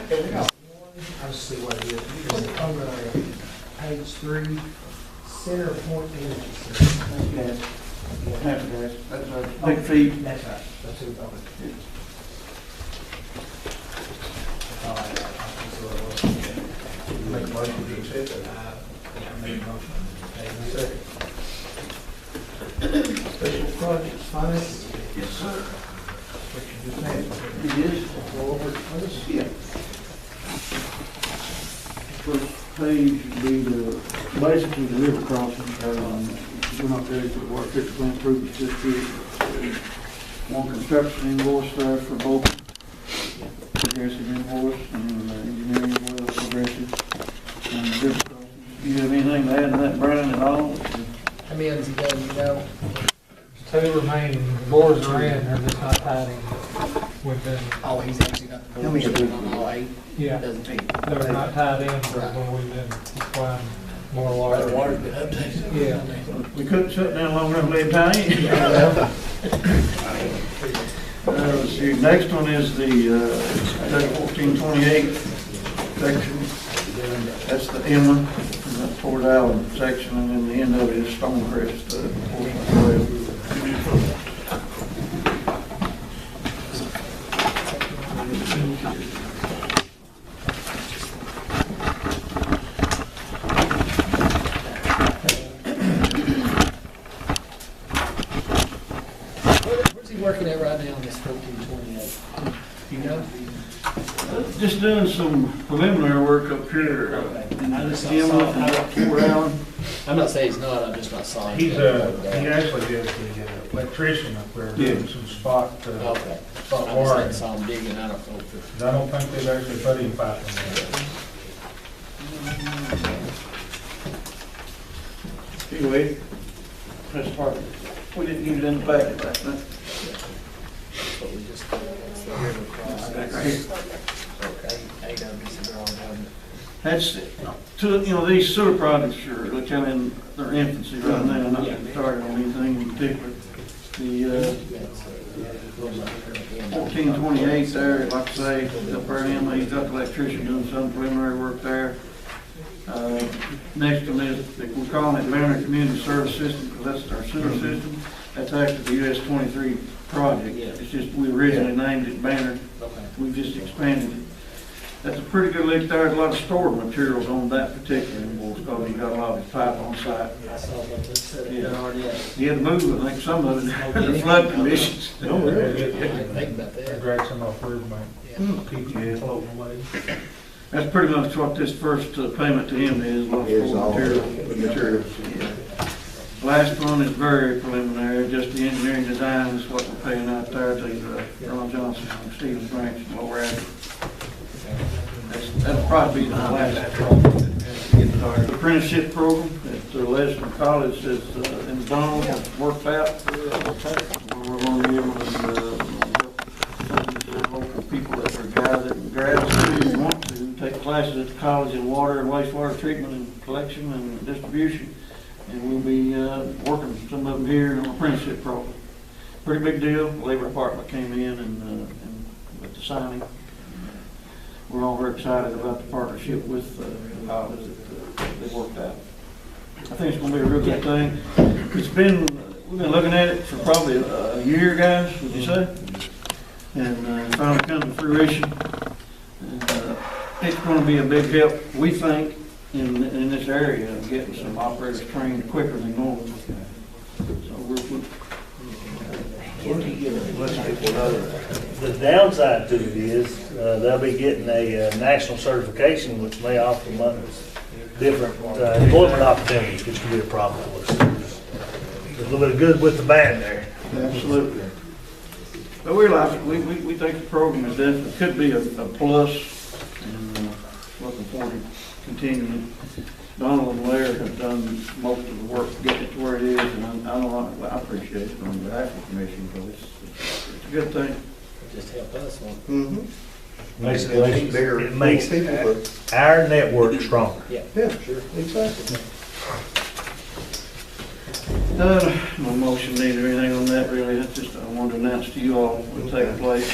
Yeah, we got one. I'll just see what it is. It's on page 3, center point energy system. Gas. Natural gas. That's our big feed. That's right. That's who it's on. Make a motion to accept it. I make a motion. Second. Special projects, finance. Yes, sir. What you just had. It is. Go over it. Yeah. First page would be basically the river crossing. We're not ready for the water treatment plant improvements just yet. One construction invoice there for both progressive invoice and engineering as well, progressive. And the river crossing. Do you have anything to add to that, Brian, at all? How many has he done, you know? 2 remaining. The boards are in, they're just not tied in with them. Oh, he's actually got the How many board have we- on all 8. Yeah, Doesn't take. they're not tied in for when we've been supplying more water. The water's been updated. Yeah. We couldn't shut down long enough to let it tie in. Let's see, next one is the 1428 section. That's the inland, and that's Fort Allen section, and then the end of it is Stonecrest portion of the rail. Where's he working at right now on this 1428? You know? Just doing some preliminary work up here. I just saw Inland and him. up Fort Allen. I'm not saying he's not, I'm just not saw him. He actually is the electrician up there doing some spot, Okay. Thought I just saw him digging, I don't know if it's. I don't think they've actually put any pipe in there. Anyway, that's part of it. We didn't get it in the packet last night. But we just, it's the river crossing. Right here. Okay, 8 of them is all done. That's, these sewer projects are kind of in their infancy right now, not getting started on anything in particular. The 1428 there, like I say, up there in Emily, he's got the electrician doing some preliminary work there. Next one is, we're calling it Banner Community Service System, because that's our sewer system. That's actually the US 23 project. It's just, we originally named it Banner. Okay. We've just expanded it. That's a pretty good lick there. There's a lot of stored materials on that particular invoice, because you got a lot of pipe on site. I saw what they said, Yeah. already. You had to move, I think, some of it, the flood conditions. I didn't think about They that. drag some off Riverbank, Yeah. keep you floating away. That's pretty much what this first payment to him is, a lot of Is stored all material. materials. Last one is very preliminary, just the engineering design is what we're paying out there to Ron Johnson from Stevens Branch and Lower Abbott. That'll probably be the last. The apprenticeship program at Leicester College is in Donald, worked out. We're going to be able to help local people that are guys that can graduate who want to take classes at the college in water and wastewater treatment and collection and distribution. And we'll be working some of them here in an apprenticeship program. Pretty big deal. The Labor Department came in and with the signing. We're all very excited about the partnership with the college that they worked out. I think it's going to be a real good thing. We've been looking at it for probably a year, guys, would you say? And finally come to fruition. And it's going to be a big help, we think, in this area of getting some operators trained quicker than normal. So we're The downside to it is, they'll be getting a national certification, which may offer them different employment opportunities, which could be a problem for us. There's a little bit of good with the band there. absolutely. But we like it. We think the program is definitely, could be a plus, and looking forward to continuing. Donald and Larry have done most of the work to get it to where it is, and I appreciate it on behalf of the commission, because it's a good thing. Just help us one. Mm-hmm. It makes our network stronger. Yeah. Yeah, sure, exactly. No motion needed or anything on that, really. That's just, I wanted to announce to you all what will take place.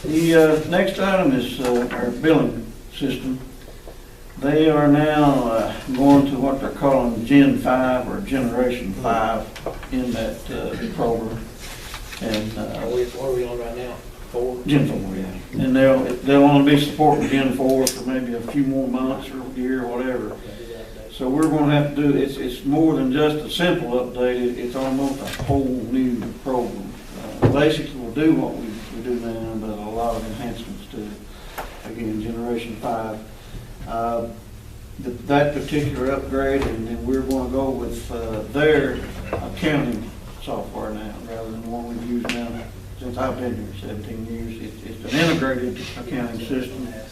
The next item is our billing system. They are now going to what they're calling Gen 5 or Generation 5 in that program. And What are we on right now? 4? Gen 4, yeah. And they'll only be supporting Gen 4 for maybe a few more months or a year or whatever. So we're going to have to do, it's more than just a simple update, it's almost a whole new program. Basically, we'll do what we do now, but a lot of enhancements to it. Again, Generation 5. That particular upgrade, and then we're going to go with their accounting software now, rather than the one we've used now since I've been here 17 years. It's an integrated accounting system that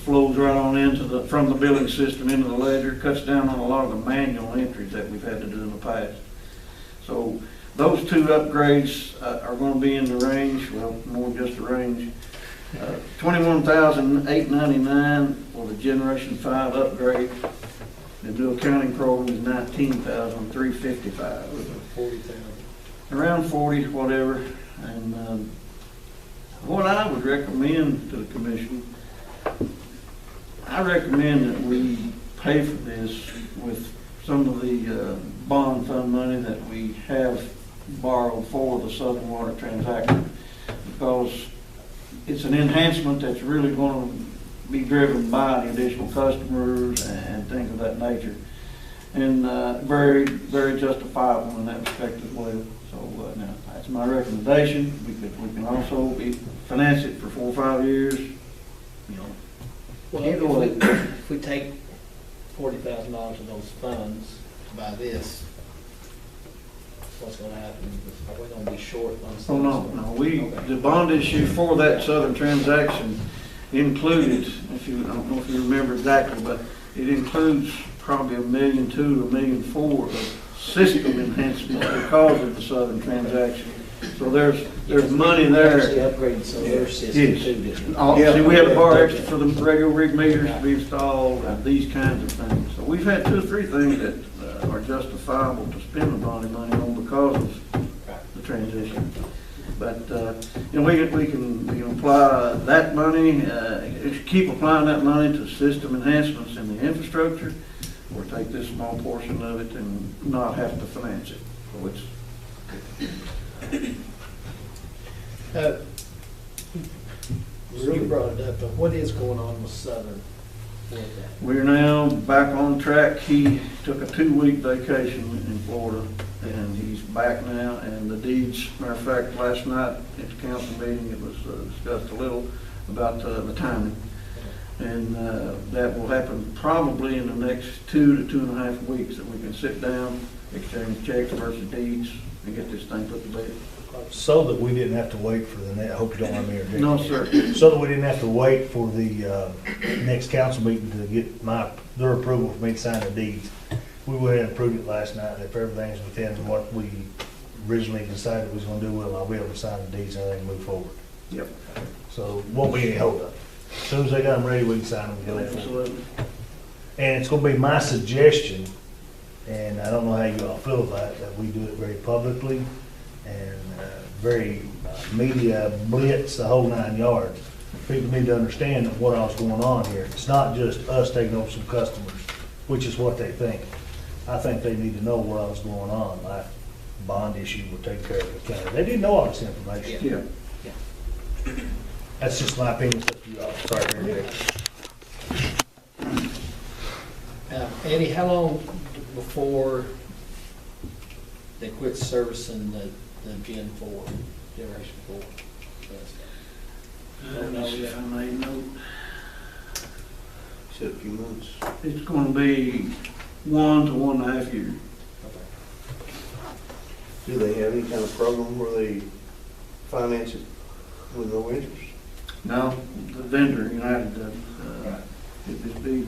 flows right on into from the billing system into the ledger, cuts down on a lot of the manual entries that we've had to do in the past. So those two upgrades are going to be in the range, well, more than just a range, $21,899 for the Generation 5 upgrade. The new accounting program is $19,355. 40,000. Around 40, whatever. And what I would recommend to the commission, I recommend that we pay for this with some of the bond fund money that we have borrowed for the Southern Water transaction, because it's an enhancement that's really going to be driven by the additional customers and things of that nature, and very, very justifiable in that respect as well. So now that's my recommendation. We can also finance it for 4 or 5 years. You know, Well, either way. if we take $40,000 of those funds to buy this, what's gonna happen? Are we gonna be short on some? Oh, no. The bond issue for that Southern transaction included, I don't know if you remember exactly, but it includes probably $1.2 million to $1.4 million of system enhancement because of the Southern transaction. So there's money there. Actually upgraded some of their system Yes. too, didn't See, we had to borrow extra for the radio rig meters to be installed and these kinds of things. So we've had 2 or 3 things that are justifiable to spend the bonding money on because of the transition. But, we can apply that money, keep applying that money to system enhancements in the infrastructure, or take this small portion of it and not have to finance it. So it's, you brought it up, but what is going on with Southern? with that? we're now back on track. He took a 2-week vacation in Florida, and he's back now, and the deeds, matter of fact, last night at the council meeting, it was discussed a little about the timing. And that will happen probably in the next 2 to 2.5 weeks, that we can sit down, exchange checks versus deeds, and get this thing put to bed. So that we didn't have to wait for the next, I hope you don't mind me interjecting. No, sir. So that we didn't have to wait for the next council meeting to get their approval for me to sign the deeds. We went ahead and approved it last night. If everything's within what we originally decided we was gonna do, well, I'll be able to sign the deeds and everything move forward. Yep. So won't be any holdup. As soon as they got them ready, we can sign them and go forward. Absolutely. And it's gonna be my suggestion, and I don't know how you all feel about it, that we do it very publicly and very media blitz, the whole 9 yards. People need to understand that what all's going on here. It's not just us taking over some customers, which is what they think. I think they need to know what all's going on. My bond issue will take care of the county. They didn't know all this information. Yeah. That's just my opinion. It's up to you all. Sorry for interjecting. Eddie, how long before they quit servicing the Gen 4, Generation 4? Don't know yet. If I may note, Said a few months. it's going to be 1 to 1.5 years. Do they have any kind of program where they finance it with no interest? No, the vendor, United, it'd be,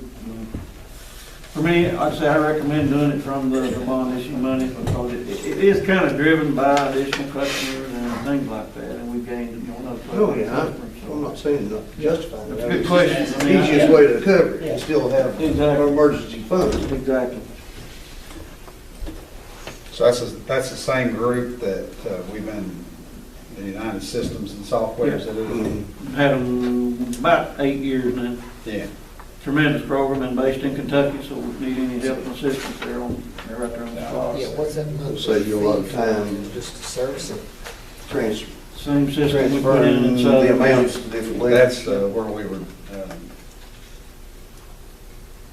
for me, I'd say I recommend doing it from the bond issue money, because it is kind of driven by additional customers and things like that, and we've gained, another Oh, yeah, customers. I'm not saying not justifying it. That's a good question. It's the easiest way to cover it, and still have Exactly. emergency funds. Exactly. So that's the same group that we've been the United Systems and Software, is that it? Mhm. Had them about 8 years now. Yeah. Tremendous program and based in Kentucky, so if we need any help and assistance, they're right there on the spot. Yeah, what's that monthly? It'll save you a lot of fee time. for Just to service it. Trans- Same system we put in Transferring in the Southern. amounts to different That's levels. where we were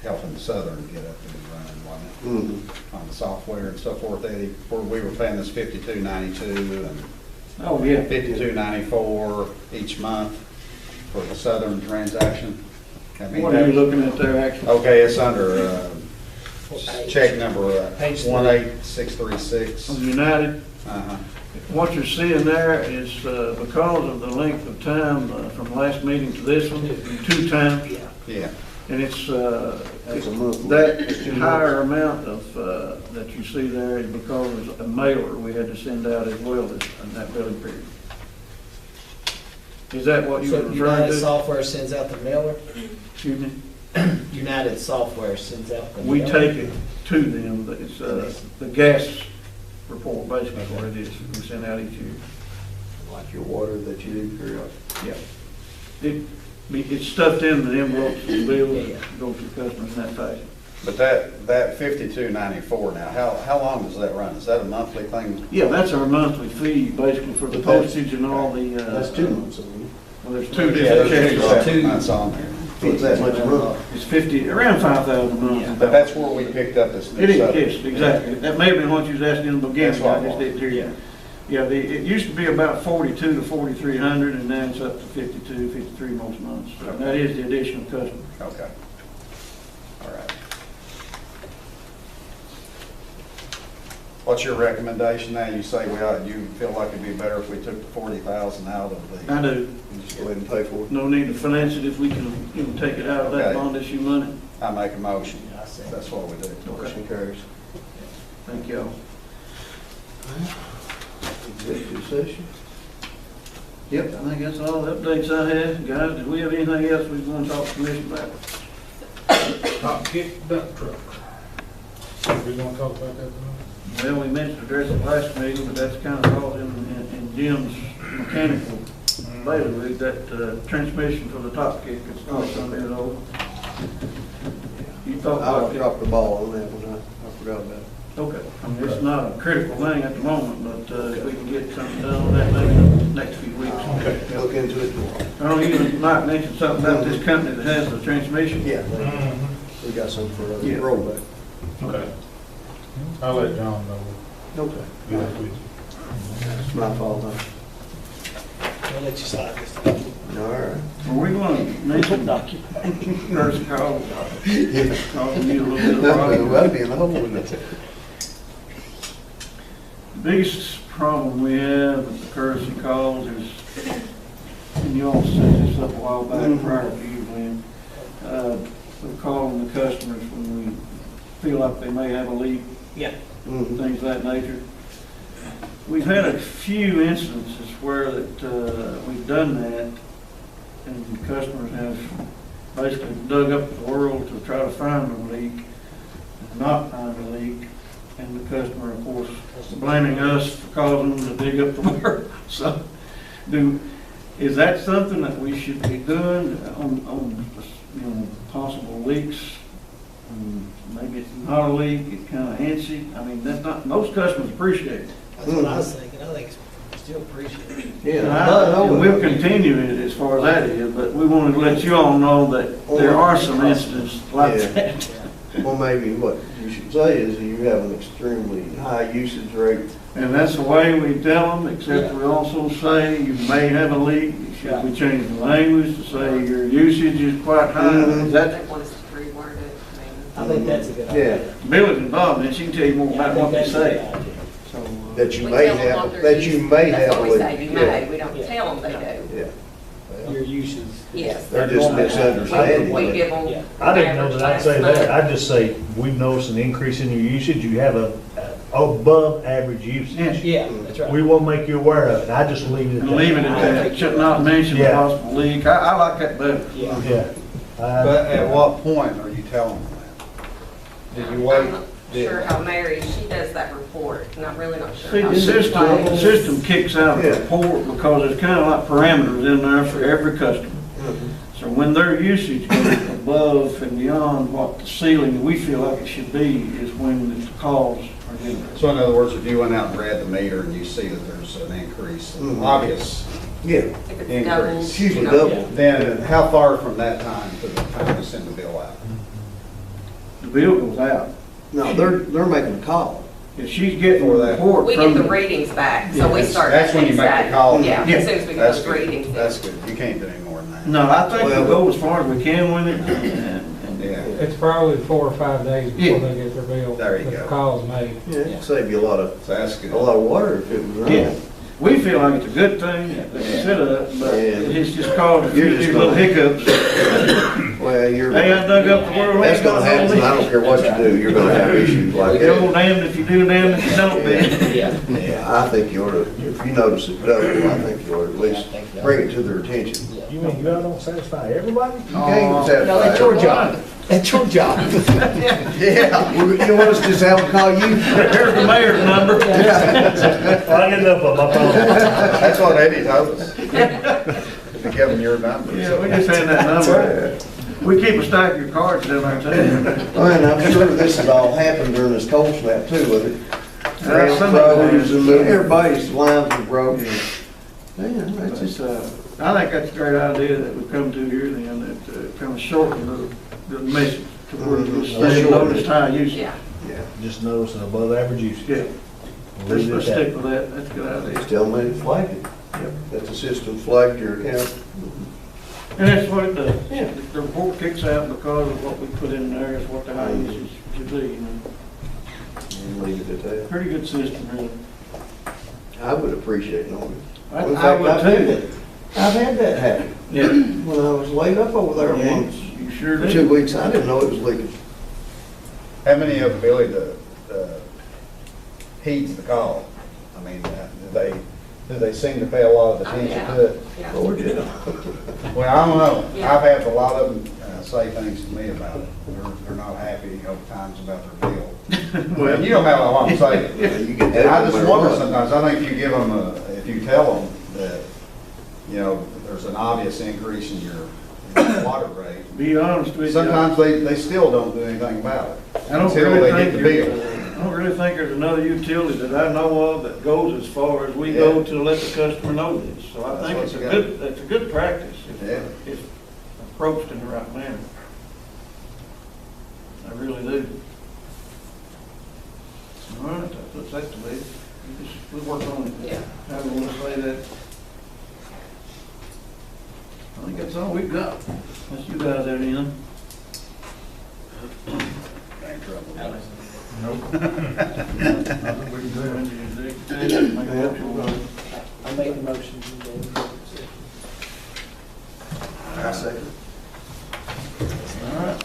helping Southern get up and running, wasn't it? Mhm. On the software and so forth, Eddie, where we were paying this 52.92 and Oh, yeah. 52.94 each month for the Southern transaction. I mean, What are you looking at there, actually? okay, it's under check number Page 18636. On United, Uh-huh. what you're seeing there is because of the length of time from last meeting to this one, 2 times, Yeah. and it's That's a monthly. that higher amount of that you see there is because of a mailer we had to send out as well in that billing period. Is that what you were So referring United to? Software sends out the mailer? Excuse me? United Software sends out the We mailer? take it to them, but it's the gas report, basically, what it is, we send out each year. Like your water that you do periodically. Yeah. It's stuffed in the envelopes and bills, Yeah. goes to the customers in that fashion. But that 52.94 now, how long does that run? Is that a monthly thing? Yeah, that's our monthly fee, basically, for the But that's- postage and all the. That's 2 months, isn't Well, there's 2 Yeah, there's different two checks. separate months on there. it? It's that much a month. It's 50, around 5,000 a month. But that's where we picked up this new It is, Southern. yes, exactly. That may have been what you was asking in the beginning, That's what I I just wanted. didn't hear you. Yeah, it used to be about 42 to 4,300, and now it's up to 52, 53 most months. So that is the additional customer. Okay. All right. What's your recommendation now? You say you feel like it'd be better if we took the 40,000 out of the. I do. And just go ahead and pay for it. No need to finance it if we can, take it out of that Okay. bond issue money. I make a motion. I see. That's what we do. Motion carries. Thank y'all. Executive session. Yep, I think that's all the updates I have. Guys, did we have anything else we want to talk to the commission about? Top kick dump truck. We gonna talk about that tonight? Well, we mentioned address at last meeting, but that's kind of all in Jim's mechanical bailiwick, that transmission for the top kick, it's not something at all. You thought I about it? dropped the ball on that one. I forgot about it. Okay, I mean, it's not a critical thing at the moment, but if we can get something done on that maybe next few weeks. Okay. Look into it tomorrow. I don't even, Mike mentioned something about this company that has the transmission. Yeah, Mm-hmm. we got some for Yeah. rollback. Okay. I'll let John know. Okay. Get up with you. It's my fault, huh? I'll let you slide this time. All right. Are we going to mention Curtis Call? Causing you a little bit of problem? That'd be in the hole, wouldn't it? The biggest problem we have with the courtesy calls is, and you all set this up a while back prior to you, Lynn, we're calling the customers when we feel like they may have a leak, Yeah. Mhm. things of that nature. We've had a few instances where that we've done that, and customers have basically dug up the world to try to find the leak, and not find the leak, and the customer, of course, blaming us for causing them to dig up the world. So, is that something that we should be doing on possible leaks? Maybe it's not a leak, it's kind of antsy. I mean, that's not, most customers appreciate it. That's what I was thinking. I think it's still appreciated. Yeah. And we'll continue it as far as that is, but we wanted to let you all know that there are some instances like Yeah. that. Well, maybe what you should say is you have an extremely high usage rate. And that's the way we tell them, except we also say you may have a leak. Should we change the language to say your usage is quite high? Mhm. Is that, That wants to reword it. I think that's a good Yeah. idea. Billy's involved, and she can tell you more Yeah, I about think what they that's a good say. idea. So, That you We may tell them have, what they're that you using. may That's have. what a we leak. say, you Yeah. may, we don't Yeah. tell them they do. Yeah. Your uses. Yes. They're just misunderstanding. We give them. Yeah, I didn't know that I'd say average that. last I'd just say, we've noticed an increase in your usage. You have a above average usage. yes, Yeah, that's right. We will make you aware of it. I just leave it at and that. leave it at that, should not mention the Yeah. possible leak. I like that better. Yeah. Yeah. But at what point are you telling them that? Did you wait sure how Mary, she does that report, and I'm really not sure. See, how the she plays. system kicks out a Yeah. report because it's kind of like parameters in there for every customer. So when their usage goes above and beyond what the ceiling we feel like it should be is when the calls are generated. So in other words, if you went out and read the meter and you see that there's an increase, Mhm. obvious, Yeah, If it's double. Increase. it's usually you know, double. then how far from that time to the time to send the bill out? The bill goes out. No, they're making a call. If she's getting For a that. report We from get the the, readings back, so we That's- start. That's when you make the call. Yeah, Yeah. as soon as we get That's those good. readings. in. That's good. You can't do any more than that. no, I think Well- we'll go as far as we can with it. And Yeah. It's probably 4 or 5 days before they get their bill. There you if go. the call's made. Yeah, it'd save you a lot of So that's good. water if it was Yeah, running. we feel like it's a good thing, it's set up, but Yeah. it's just caused a few You're just little gonna- hiccups. Well, you're, Hey, I dug up the world. that's gonna happen, I don't care what you do, you're gonna have issues like You're that. damned if you do, damned if you don't, be. Yeah. Yeah, I think you ought to, if you notice it double, I think you ought to at least bring it to their attention. You mean y'all don't satisfy everybody? You can't satisfy No, that's your everybody. job. That's your job. Yeah, you want us to just have them call you? Here's the mayor's number. I get enough of my phone. That's what Eddie told us. To give him your number. Yeah, we just had that number. We keep a stack of your cards down there too. And I'm sure this has all happened during this cold snap too, with it. Some of it Froze and everybody's lines were broken. Man, that's It's, just, I think that's a great idea that we've come to here then, that kind of shorten the message to where Mhm. they notice high usage. Yeah. yeah, Just notice an above average usage. Yeah, let's Leave it at stick that. with that, that's a good idea. just tell them they flagged it. Yep. That the system flagged your account. And that's what it does. Yeah. The report kicks out because of what we put in there is what the high usage should be, you know. And leave it at that. Pretty good system, really. I would appreciate knowing it. I In I fact, would I've had too. that- I've had that happen. Yeah. When I was laid up over there Yeah, once, you sure for do. 2 weeks, I didn't know it was leaking. How many of them really heeds the call? I mean, do they seem to pay a lot of attention to it? Yeah. Lord, yeah. Well, I don't know. Yeah. I've had a lot of them say things to me about it. They're not happy over times about their bill. Well, you don't have a lot to say. Yeah, you get that And I no just matter wonder what. sometimes, I think if you give them, if you tell them that, you know, there's an obvious increase in your water rate, Be honest with you. sometimes they still don't do anything about it. I don't until really they get think the there's, bill. I don't really think there's another utility that I know of that goes as far as we go to let the customer know this. So I That's think what it's you a got. good, it's a good practice Yeah. if approached in the right manner. I really do. All right, that's that to me. We'll work on it. Yeah. How we want to say that. I think that's all we've got. Unless you guys have anything. I made the motion. I second. All right.